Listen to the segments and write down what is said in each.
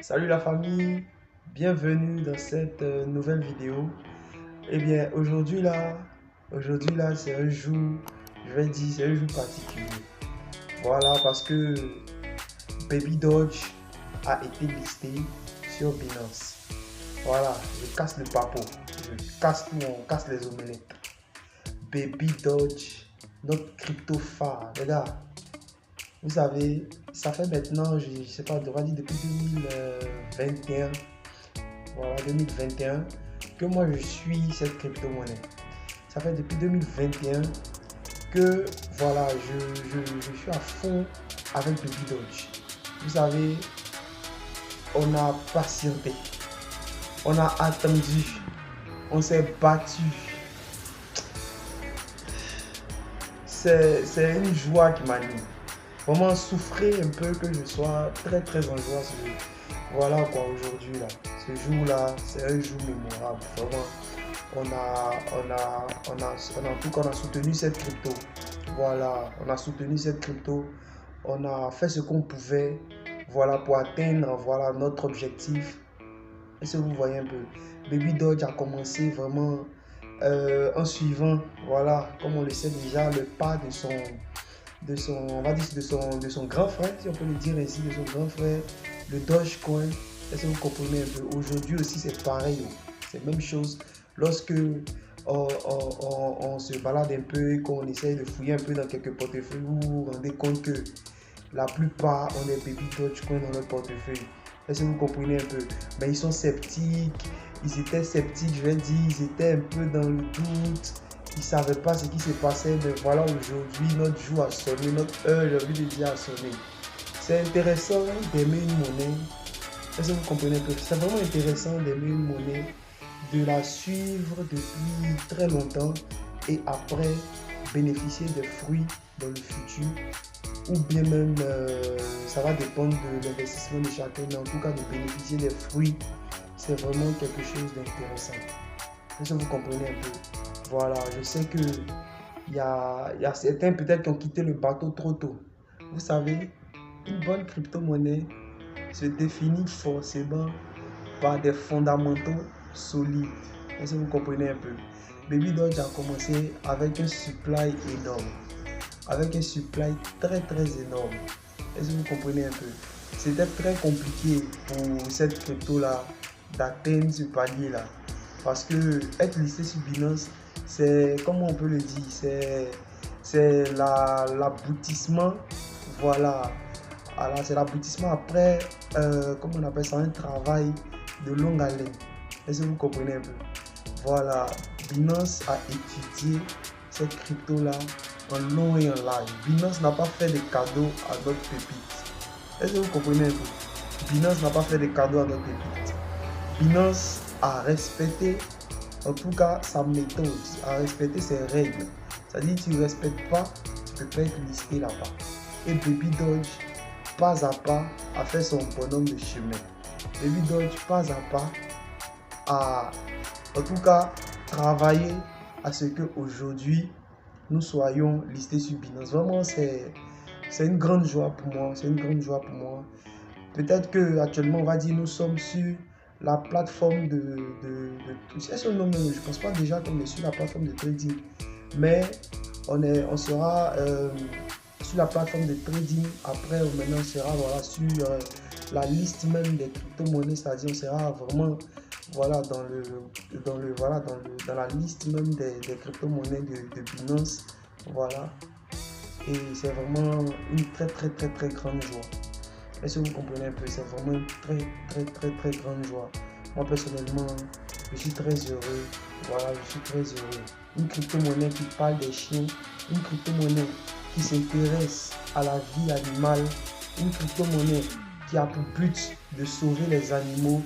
Salut la famille, bienvenue dans cette nouvelle vidéo. Eh bien, aujourd'hui là, c'est un jour, je vais dire, c'est un jour particulier. Voilà, parce que Baby Doge a été listé sur Binance. Voilà, je casse le papo, je casse tout, on casse les omelettes. Baby Doge, notre crypto phare, les gars. Vous savez, ça fait maintenant, je ne sais pas, on va dire depuis 2021, voilà, 2021, que moi je suis cette crypto-monnaie. Ça fait depuis 2021 que voilà, je suis à fond avec le Doge. Vous savez, on a patienté, on a attendu, on s'est battu. C'est une joie qui m'anime. Vraiment souffrir un peu que je sois très en joie. Voilà quoi, aujourd'hui là. Ce jour là, c'est un jour mémorable. Vraiment, en tout cas, on a soutenu cette crypto. Voilà, on a soutenu cette crypto. On a fait ce qu'on pouvait, voilà, pour atteindre, voilà, notre objectif. Est-ce que vous voyez un peu? Baby Doge a commencé vraiment en suivant, voilà, comme on le sait déjà, le pas on va dire de son grand frère, si on peut le dire ainsi, de son grand frère, le Dogecoin. Est-ce que vous comprenez un peu? Aujourd'hui aussi, c'est pareil. C'est la même chose. Lorsque on se balade un peu et qu'on essaye de fouiller un peu dans quelques portefeuilles, vous vous rendez compte que la plupart ont des Baby Dogecoin dans leur portefeuille. Est-ce que vous comprenez un peu? Mais ils sont sceptiques. Ils étaient sceptiques, je vais dire. Ils étaient un peu dans le doute. Ils ne savaient pas ce qui se passait. Mais voilà, aujourd'hui, notre jour a sonné. Notre heure, j'ai envie de dire, a sonné. C'est intéressant d'aimer une monnaie. Est-ce que vous comprenez un peu? C'est vraiment intéressant d'aimer une monnaie, de la suivre depuis très longtemps et après bénéficier des fruits dans le futur, ou bien même ça va dépendre de l'investissement de chacun, mais en tout cas de bénéficier des fruits, c'est vraiment quelque chose d'intéressant. Est-ce que vous comprenez un peu? Voilà, je sais que il y a certains peut-être qui ont quitté le bateau trop tôt. Vous savez, une bonne crypto-monnaie se définit forcément par des fondamentaux solides. Est-ce que vous comprenez un peu? Baby Doge a commencé avec un supply énorme. Avec un supply très énorme. Est-ce que vous comprenez un peu? C'était très compliqué pour cette crypto-là d'atteindre ce palier-là. Parce que être listé sur Binance, c'est, comment on peut le dire, c'est l'aboutissement, voilà, c'est l'aboutissement après, comment on appelle ça, un travail de longue haleine. Est-ce que vous comprenez un peu? Voilà, Binance a étudié cette crypto-là en long et en large. Binance n'a pas fait de cadeaux à notre pépite. Est-ce que vous comprenez un peu? Binance n'a pas fait de cadeaux à notre pépite. Binance a respecté, en tout cas, sa méthode, a respecté ses règles. C'est-à-dire que tu ne respectes pas, tu ne peux pas être listé là-bas. Et Baby Doge, pas à pas, a fait son bonhomme de chemin. Baby Doge, pas à pas, a, en tout cas, travaillé à ce qu'aujourd'hui, nous soyons listés sur Binance. Vraiment, c'est une grande joie pour moi. C'est une grande joie pour moi. Peut-être qu'actuellement, on va dire, nous sommes sur la plateforme est-ce que non, je ne pense pas déjà qu'on est sur la plateforme de trading. Mais on sera sur la plateforme de trading. Après, maintenant, on sera voilà, sur la liste même des crypto-monnaies. C'est-à-dire, on sera vraiment voilà, dans la liste même des crypto-monnaies de Binance. Voilà. Et c'est vraiment une très grande joie. Est-ce que vous comprenez un peu? C'est vraiment une très grande joie. Moi personnellement, je suis très heureux. Voilà, je suis très heureux. Une crypto-monnaie qui parle des chiens, une crypto-monnaie qui s'intéresse à la vie animale, une crypto-monnaie qui a pour but de sauver les animaux.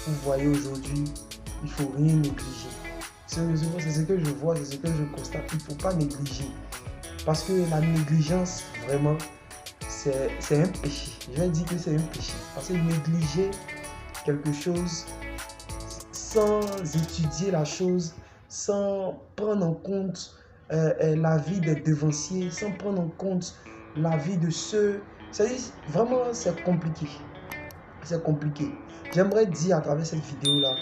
Vous voyez aujourd'hui, il ne faut rien négliger. C'est ce que je vois, c'est ce que je constate. Il ne faut pas négliger. Parce que la négligence, vraiment, c'est un péché. Je vais dire que c'est un péché. Parce que négliger quelque chose sans étudier la chose, sans prendre en compte l'avis des devanciers, sans prendre en compte l'avis de ceux. C'est vraiment, c'est compliqué. C'est compliqué. j'aimerais dire à travers cette vidéo-là,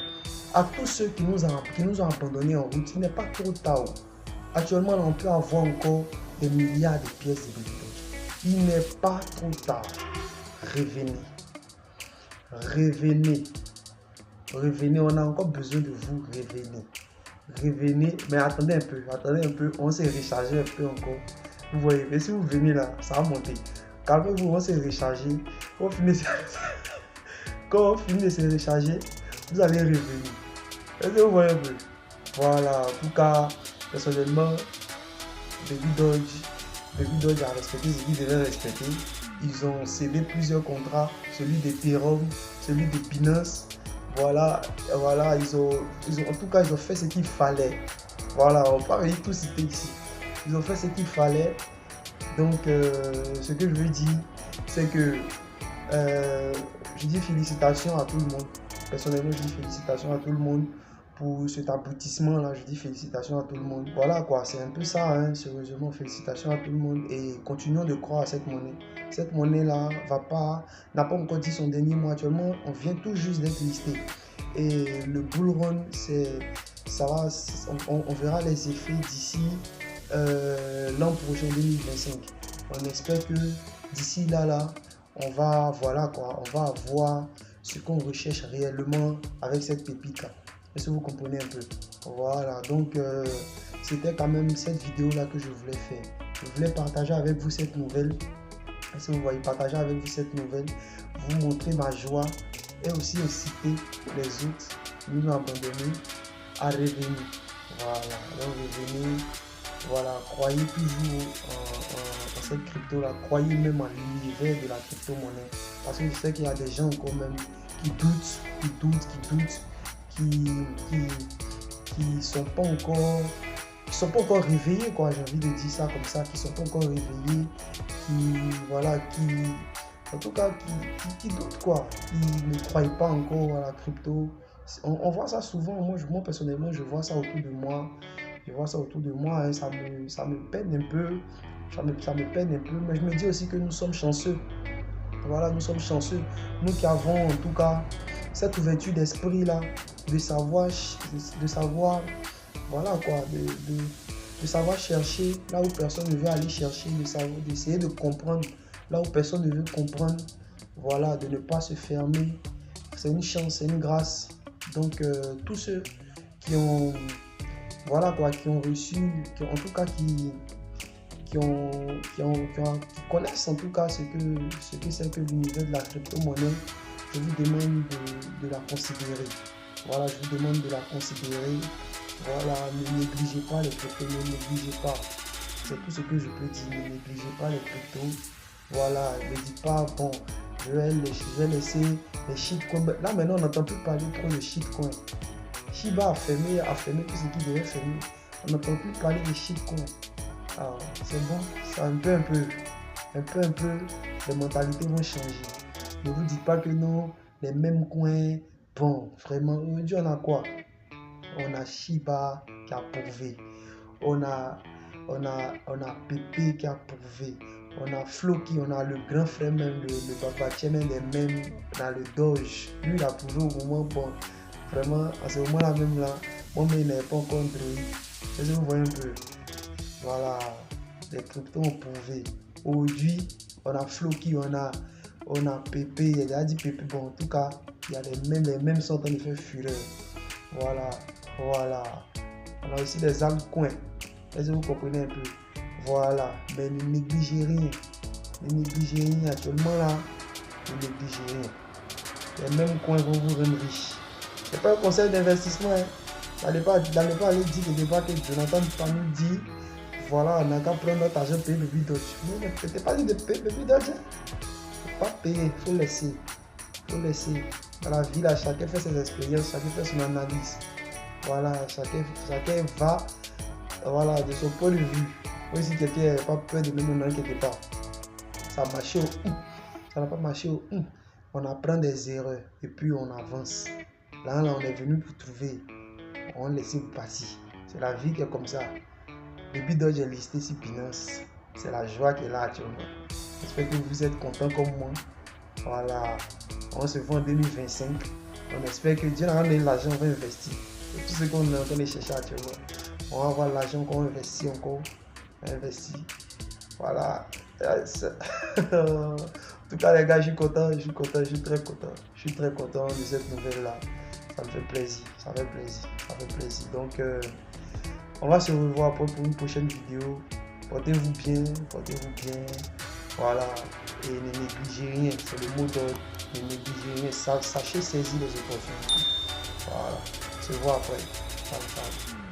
à tous ceux qui nous ont abandonnés en route, il n'est pas trop tard. Actuellement, on peut avoir encore des milliards de pièces de Baby Doge. Il n'est pas trop tard. Revenez. Revenez. Revenez, on a encore besoin de vous. Revenez. Revenez, mais attendez un peu, on s'est rechargé un peu encore. Vous voyez, mais si vous venez là, ça va monter. Calmez-vous, on s'est rechargé. Quand on finit de se recharger, vous allez revenir. Est-ce que vous voyez un peu? Voilà, en tout cas, personnellement, Baby Doge a respecté ce qu'il devait respecter. Ils ont cédé plusieurs contrats, celui d'Ethereum, celui de Binance. Voilà, ils ont fait ce qu'il fallait. Voilà, on ne peut pas venir tout citer ici. Ils ont fait ce qu'il fallait. Donc, ce que je veux dire, c'est que je dis félicitations à tout le monde. Personnellement, je dis félicitations à tout le monde pour cet aboutissement-là. Je dis félicitations à tout le monde. Voilà quoi, c'est un peu ça, hein, sérieusement, félicitations à tout le monde. Et continuons de croire à cette monnaie. Cette monnaie-là n'a pas encore dit son dernier mot. Actuellement, on vient tout juste d'être listé. Et le bull run, on verra les effets d'ici l'an prochain 2025. On espère que d'ici là, on va avoir ce qu'on recherche réellement avec cette pépite là. Est-ce que vous comprenez un peu? Voilà, donc c'était quand même cette vidéo là que je voulais faire. Je voulais partager avec vous cette nouvelle. Est-ce que vous voyez, partager avec vous cette nouvelle, vous montrer ma joie et aussi inciter les autres qui nous ont abandonnés à revenir. Voilà, donc revenir. Voilà, croyez toujours en cette crypto-là, croyez même en l'univers de la crypto-monnaie. Parce que je sais qu'il y a des gens quand même qui doutent, qui sont pas encore réveillés, quoi. J'ai envie de dire ça comme ça, qui sont pas encore réveillés, en tout cas, qui doutent, quoi, qui ne croient pas encore à la crypto. On voit ça souvent, moi personnellement, je vois ça autour de moi. Hein, ça me peine un peu, mais je me dis aussi que nous sommes chanceux. Voilà, nous sommes chanceux. Nous qui avons en tout cas cette ouverture d'esprit là, de savoir, voilà quoi, de savoir chercher là où personne ne veut aller chercher, d'essayer de comprendre là où personne ne veut comprendre. Voilà, de ne pas se fermer. C'est une chance, c'est une grâce. Donc tous ceux qui ont reçu, qui connaissent en tout cas ce que c'est que l'univers de la crypto-monnaie, je vous demande de la considérer. Voilà, je vous demande de la considérer. Voilà, ne négligez pas les cryptos, ne négligez pas. C'est tout ce que je peux dire, ne négligez pas les cryptos. Voilà, ne dites pas, bon, je vais laisser les shitcoins. Là maintenant, on n'entend plus parler trop de shitcoins. Shiba a fermé tout ce qu'il devait fermer. On n'entend plus parler de shitcoin. Alors, c'est bon, ça un peu, les mentalités vont changer. Ne vous dites pas que non, les mêmes coins. Bon, vraiment, aujourd'hui on a quoi? On a Shiba qui a prouvé. On a Pepe qui a prouvé. On a Floki, on a le grand frère même, le papa même des mêmes, on a le Doge. Lui, il a prouvé au moment bon. Vraiment, à ce moment-là même là, moi-même, il n'avait pas encore introduit. Est-ce que vous voyez un peu? Voilà, les cryptos ont prouvé. Aujourd'hui, on a Floki, on a Pepe, il a déjà dit Pepe, bon, en tout cas, il y a les mêmes sont en train de faire fureur. Voilà. On a aussi des altcoins. Est-ce que vous comprenez un peu? Voilà, mais ne négligez rien. Actuellement là, ne négligez rien. Les mêmes coins vont vous rendre riche. C'est pas un conseil d'investissement. Hein. N'allez pas aller dire quelque part que Jonathan nous dit, voilà, on n'a qu'à prendre notre argent et payer Baby Doge. Non, mais tu n'es pas dit de payer Baby Doge. Faut pas payer, faut laisser. Dans la vie, là, chacun fait ses expériences, chacun fait son analyse. Voilà, chacun va, voilà, de son point de vue. Même si quelqu'un n'a pas peur de même dans quelque part. Ça a marché ça n'a pas marché on apprend des erreurs et puis on avance. Là, on est venu pour trouver. On laisse partir. C'est la vie qui est comme ça. Baby Doge est listé sur Binance. C'est la joie qui est là actuellement. J'espère que vous êtes contents comme moi. Voilà. On se voit en 2025. On espère que Dieu nous a donné l'argent, on va investir. Et tout ce qu'on est en train de chercher actuellement, on va avoir l'argent qu'on investit encore. On investit. Voilà. En tout cas, les gars, je suis content, je suis content, je suis très content. Je suis très content de cette nouvelle-là. Ça me fait plaisir, ça fait plaisir, ça fait plaisir. Donc, on va se revoir pour une prochaine vidéo. Portez-vous bien, portez-vous bien. Voilà. Et ne négligez rien, c'est le mot d'ordre. Ne négligez rien. Sachez saisir les opportunités. Voilà. On se voit après. Ciao, ciao.